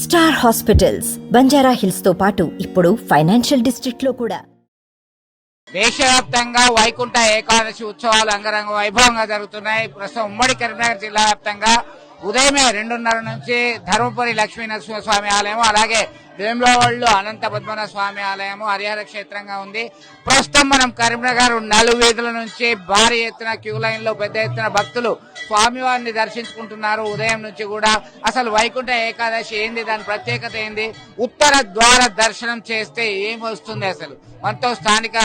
Star hospitals Banjara hills తో పాటు ఇప్పుడు ఫైనాన్షియల్ డిస్ట్రిక్ట్ లో కూడా. దేశవ్యాప్తంగా వైకుంఠ ఏకాదశి ఉత్సవాలు అంగరంగ వైభవంగా జరుగుతున్నాయి. ప్రస్తుతం ఉమ్మడి కరీంనగర్ జిల్లా వ్యాప్తంగా ఉదయమే 2:30 నుంచి ధర్మపురి లక్ష్మీ నరసింహస్వామి ఆలయం, అలాగే వేములవాడలో అనంత పద్మనాభ స్వామి ఆలయం హరిహర క్షేత్రంగా ఉంది. ప్రస్తుతం మనం కరీంనగర్ నలువీధుల నుంచి భారీ ఎత్తున క్యూ లైన్ లో పెద్ద ఎత్తున భక్తులు స్వామివారిని దర్శించుకుంటున్నారు. ఉదయం నుంచి కూడా అసలు వైకుంఠ ఏకాదశి ఏంది, దాని ప్రత్యేకత ఏంది, ఉత్తర ద్వార దర్శనం చేస్తే ఏమొస్తుంది, అసలు మనతో స్థానిక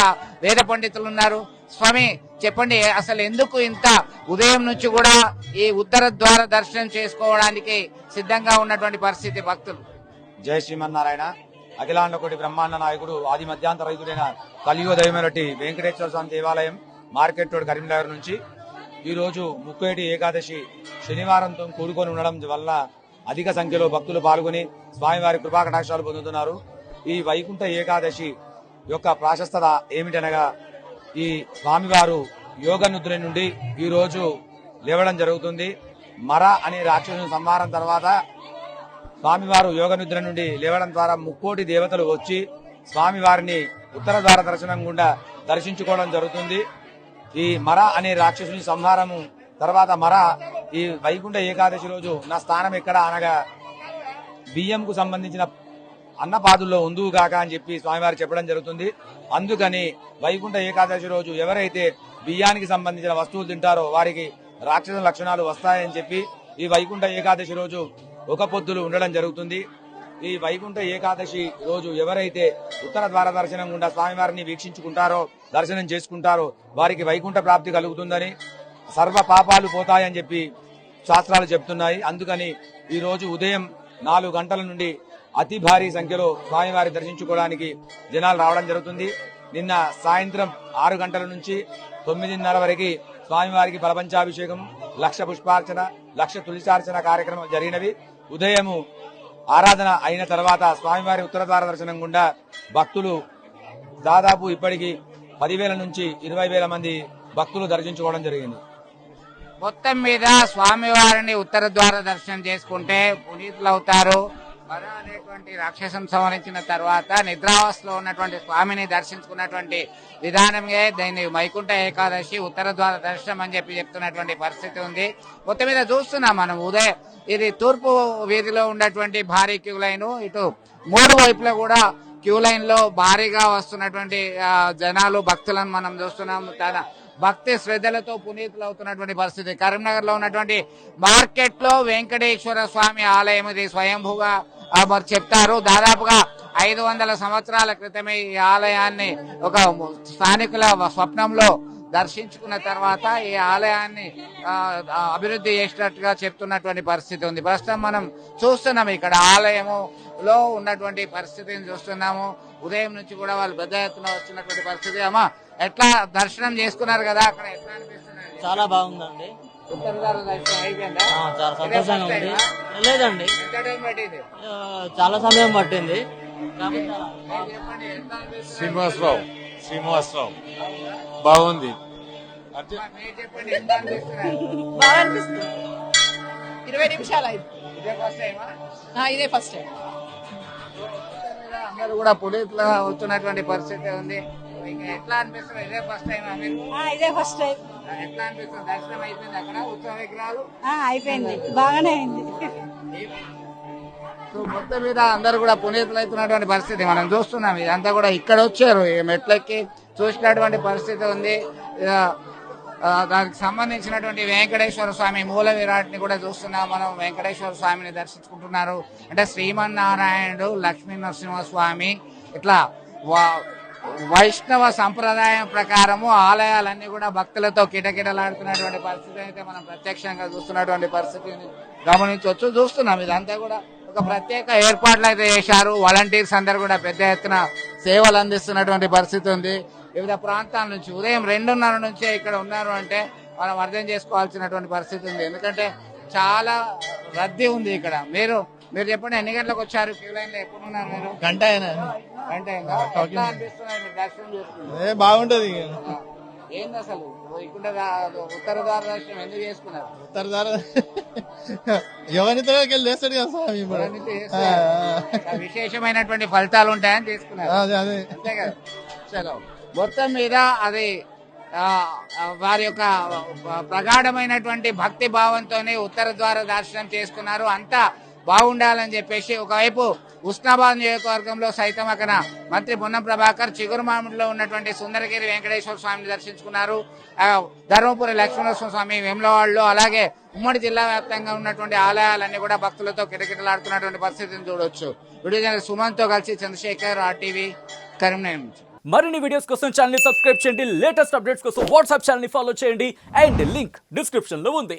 వేద పండితులు ఉన్నారు. స్వామి చెప్పండి, అసలు ఎందుకు ఇంత ఉదయం నుంచి కూడా ఈ ఉత్తర ద్వార దర్శనం చేసుకోవడానికి సిద్ధంగా ఉన్నటువంటి పరిస్థితి భక్తులు? జై శ్రీమన్నారాయణ. అఖిలాండ కోటి బ్రహ్మాండ నాయకుడు ఆది మధ్యాంతర రైతుడైన కలియుగ దైవమైనటి వెంకటేశ్వర స్వామి దేవాలయం మార్కెట్ రోడ్ కరీంనగర్ నుంచి ఈ రోజు ముక్కోటి ఏకాదశి శనివారంతో కూడుకొని ఉండడం వల్ల అధిక సంఖ్యలో భక్తులు పాల్గొని స్వామివారి కృపాకటాక్షాలు పొందుతున్నారు. ఈ వైకుంఠ ఏకాదశి యొక్క ప్రాశస్తత ఏమిటనగా, ఈ స్వామివారు యోగ నిద్ర నుండి ఈ రోజు లేవడం జరుగుతుంది. మర అనే రాక్షసుని సంహారం తర్వాత స్వామివారు యోగ నిద్ర నుండి లేవడం ద్వారా ముక్కోటి దేవతలు వచ్చి స్వామివారిని ఉత్తర ద్వార దర్శనం గుండా దర్శించుకోవడం జరుగుతుంది. ఈ మర అనే రాక్షసుని సంహారము తర్వాత ఈ వైకుంఠ ఏకాదశి రోజు నా స్థానం ఎక్కడ అనగా బియ్యంకు సంబంధించిన అన్నపాదుల్లో ఉందువుగాక అని చెప్పి స్వామివారు చెప్పడం జరుగుతుంది. అందుకని వైకుంఠ ఏకాదశి రోజు ఎవరైతే బియ్యానికి సంబంధించిన వస్తువులు తింటారో వారికి రాక్షస లక్షణాలు వస్తాయని చెప్పి ఈ వైకుంఠ ఏకాదశి రోజు ఒక పొద్దులు ఉండడం జరుగుతుంది. ఈ వైకుంఠ ఏకాదశి రోజు ఎవరైతే ఉత్తర ద్వార దర్శనం గుండా స్వామివారిని వీక్షించుకుంటారో, దర్శనం చేసుకుంటారో వారికి వైకుంఠ ప్రాప్తి కలుగుతుందని, సర్వ పాపాలు పోతాయని చెప్పి శాస్త్రాలు చెప్తున్నాయి. అందుకని ఈ రోజు ఉదయం 4 గంటల నుండి అతి భారీ సంఖ్యలో స్వామివారి దర్శించుకోవడానికి జనాలు రావడం జరుగుతుంది. నిన్న సాయంత్రం 6 గంటల నుంచి 9:30 వరకు స్వామివారికి ఫలపంచాభిషేకం, 1,00,000 పుష్పార్చన, 1,00,000 తులసార్చన కార్యక్రమం జరిగినవి. ఉదయము ఆరాధన అయిన తర్వాత స్వామివారి ఉత్తర ద్వార దర్శనం గుండా భక్తులు దాదాపు ఇప్పటికి 10,000 నుంచి 20,000 మంది భక్తులు దర్శించుకోవడం జరిగింది. మొత్తం మీద స్వామివారిని ఉత్తర ద్వార దర్శనం చేసుకుంటే పునీతులు అవుతారు. మర అనేటువంటి రాక్షసం సంహరించిన తర్వాత నిద్రావస్థలో ఉన్నటువంటి స్వామిని దర్శించుకున్నటువంటి విధానమే దీన్ని వైకుంఠ ఏకాదశి ఉత్తర ద్వార దర్శనం అని చెప్పి చెప్తున్నటువంటి పరిస్థితి ఉంది. మొత్తం మీద చూస్తున్నాం మనం ఉదయం ఇది తూర్పు వీధిలో ఉన్నటువంటి భారీ క్యూ లైన్, ఇటు 3 వైపులా కూడా క్యూ లైన్ లో భారీగా వస్తున్నటువంటి జనాలు భక్తులను మనం చూస్తున్నాం. తన భక్తి శ్రద్ధలతో పునీతులు అవుతున్నటువంటి పరిస్థితి. కరీంనగర్ లో ఉన్నటువంటి మార్కెట్ లో వెంకటేశ్వర స్వామి ఆలయం ఇది స్వయంభూగా మరి చెప్తారు. దాదాపుగా 500 సంవత్సరాల క్రితమే ఈ ఆలయాన్ని ఒక స్థానికుల స్వప్నంలో దర్శించుకున్న తర్వాత ఈ ఆలయాన్ని అభివృద్ధి చేసినట్టుగా చెప్తున్నటువంటి పరిస్థితి ఉంది. ప్రస్తుతం మనం చూస్తున్నాం ఇక్కడ ఆలయములో ఉన్నటువంటి పరిస్థితిని చూస్తున్నాము. ఉదయం నుంచి కూడా వాళ్ళు పెద్ద ఎత్తున వచ్చినటువంటి పరిస్థితి. అమ్మా, ఎట్లా దర్శనం చేసుకున్నారు కదా, అక్కడ ఎట్లా అనిపిస్తున్నారు? చాలా బాగుందండి. ఉత్తర ద్వార దర్శనం అయిపోయిందా? చాలా సంతోషంగా ఉంది. లేదండి, ఎంత టైం పట్టింది? చాలా సమయం పట్టింది. చెప్పండి, ఎట్లా అనిపిస్తుంది? శ్రీనివాసరావు బాగుంది అంటే మీరు చెప్పండి, ఎంత అనిపిస్తున్నారు? బాగా అనిపిస్తుంది. 20 నిమిషాలు అయింది. ఇదే ఫస్ట్ టైమా? ఇదే ఫస్ట్ టైం. అందరూ కూడా పునీతులుగా అవుతున్నటువంటి పరిస్థితి ఉంది. ఇంకా ఎట్లా అనిపిస్తుంది? ఇదే ఫస్ట్ టైమా మీరు? ఇదే ఫస్ట్ టైం. ఎట్లా అనిపిస్తుంది? దర్శనం అయిపోయింది అక్కడ ఉత్సవ విగ్రహాలు? అయిపోయింది, బాగానే అయింది. సో మొత్తం మీద అందరూ కూడా పునీతులు అవుతున్నటువంటి పరిస్థితి మనం చూస్తున్నాం. ఇదంతా కూడా ఇక్కడ వచ్చారు, ఈ మెట్లెక్కి చూసినటువంటి పరిస్థితి ఉంది. దానికి సంబంధించినటువంటి వెంకటేశ్వర స్వామి మూల విరాట్ని కూడా చూస్తున్నాం మనం. వెంకటేశ్వర స్వామిని దర్శించుకుంటున్నారు. అంటే శ్రీమన్నారాయణుడు, లక్ష్మీ నరసింహస్వామి, ఇట్లా వైష్ణవ సంప్రదాయం ప్రకారము ఆలయాలన్నీ కూడా భక్తులతో కిటకిటలాడుతున్నటువంటి పరిస్థితి అయితే మనం ప్రత్యక్షంగా చూస్తున్నటువంటి పరిస్థితిని గమనించవచ్చు. చూస్తున్నాం ఇదంతా కూడా ఒక ప్రత్యేక ఏర్పాట్లు అయితే చేశారు. వాలంటీర్స్ అందరు కూడా పెద్ద ఎత్తున సేవలు అందిస్తున్నటువంటి పరిస్థితి ఉంది. వివిధ ప్రాంతాల నుంచి ఉదయం 2:30 నుంచే ఇక్కడ ఉన్నారు అంటే మనం అర్థం చేసుకోవాల్సినటువంటి పరిస్థితి ఉంది. ఎందుకంటే చాలా రద్దీ ఉంది ఇక్కడ. మీరు చెప్పండి, ఎన్ని గంటలకు వచ్చారు? క్యూ లైన్ లో ఎప్పుడు ఉన్నారు మీరు? గంట అయిందా? ఎట్లా అనిపిస్తున్నారు దర్శనం చేసుకుంటే? బాగుంటది. ఏంది అసలు వైకుంఠ ఉత్తర ద్వార దర్శనం ఎందుకు చేసుకున్నారు? ఉత్తరదార ఎవరితో వెళ్ళి లేస్తాడు కదా స్వామి ఇప్పుడు. ఎవరిని చేస్తే విశేషమైనటువంటి ఫలితాలు ఉంటాయని తీసుకున్నారు. అదే అదే అంతే కదా. చలో మొత్తం మీద అది వారి యొక్క ప్రగాఢమైనటువంటి భక్తి భావంతోనే ఉత్తర ద్వార దర్శనం చేసుకున్నారు. అంతా బాగుండాలని చెప్పేసి ఒకవైపు ఉస్నాబాద్ నియోజకవర్గంలో సైతం అక్కడ మంత్రి పొన్నం ప్రభాకర్ చిగురుమామిడిలో ఉన్నటువంటి సుందరగిరి వెంకటేశ్వర స్వామిని దర్శించుకున్నారు. ధర్మపురి లక్ష్మీనరసింహ స్వామి వేములవాడలో, అలాగే ఉమ్మడి జిల్లా వ్యాప్తంగా ఉన్నటువంటి ఆలయాలన్నీ కూడా భక్తులతో కిటకిటలాడుతున్నటువంటి పరిస్థితిని చూడొచ్చు. వీడియో సుమన్ తో కలిసి చంద్రశేఖర్, RTV, కరీంనగర్ నుంచి. మరిన్ని వీడియోస్ కోసం ఛానల్ ని సబ్స్క్రైబ్ చేయండి. లేటెస్ట్ అప్డేట్స్ కోసం వాట్సాప్ ఛానల్ ని ఫాలో చేయండి. అండ్ లింక్ డిస్క్రిప్షన్ లో ఉంది.